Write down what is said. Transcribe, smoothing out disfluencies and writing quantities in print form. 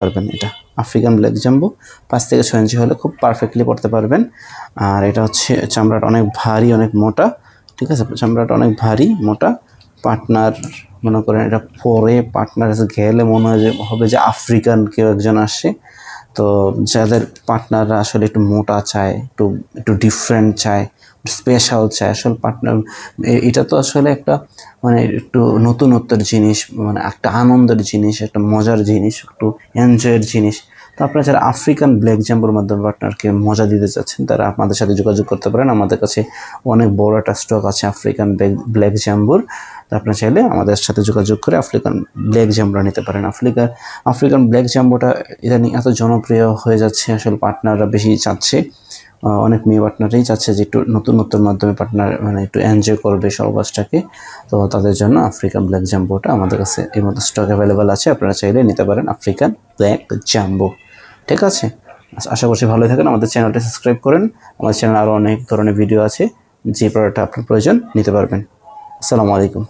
পারবেন। এটা African black jumbo 5 থেকে 6 ইঞ্চি হলে খুব পারফেক্টলি পড়তে পারবেন। আর এটা হচ্ছে চামড়াটা অনেক ভারী, অনেক মোটা, ঠিক আছে, চামড়াটা অনেক ভারী মোটা। পার্টনার মনে করেন এটা পরে পার্টনার গেলে মনে হবে যে আফ্রিকান কেউ একজন আসে। তো যাদের পার্টনাররা আসলে একটু মোটা চায়, একটু একটু ডিফারেন্ট চায়, স্পেশাল চায়, আসলে পার্টনার এটা তো আসলে একটা মানে একটু নতুনত্বের জিনিস, মানে একটা আনন্দের জিনিস, একটা মজার জিনিস, একটু এনজয়ের জিনিস। তো আপনারা যারা আফ্রিকান ব্ল্যাক জাম্বোর মাধ্যমে পার্টনারকে মজা দিতে চাচ্ছেন তারা আমাদের সাথে যোগাযোগ করতে পারেন। আমাদের কাছে অনেক বড় একটা স্টক আছে আফ্রিকান ব্ল্যাক জাম্বোর। তো আপনারা চাইলে আমাদের সাথে যোগাযোগ করে আফ্রিকান ব্ল্যাক জাম্বোটা নিতে পারেন। আফ্রিকান ব্ল্যাক জাম্বোটা ইদানিং এত জনপ্রিয় হয়ে যাচ্ছে, আসলে পার্টনাররা বেশি চাচ্ছে, অনেক মেয়ে পার্টনারই চাচ্ছে যে একটু নতুনত্বের মাধ্যমে পার্টনার মানে একটু এনজয় করবে সহবাসটাকে। তো তাদের জন্য আফ্রিকান ব্ল্যাক জাম্বোটা আমাদের কাছে এই মতো স্টক অ্যাভেলেবেল আছে, আপনারা চাইলে নিতে পারেন আফ্রিকান ব্ল্যাক জাম্বো। ঠিক আছে, আশা করছি ভালো থাকেন। আমাদের চ্যানেলটা সাবস্ক্রাইব করেন, আমাদের চ্যানেলে আরও অনেক ধরনের ভিডিও আছে, যে প্রোডাক্টটা আপনার প্রয়োজন নিতে পারবেন। আসসালামু আলাইকুম।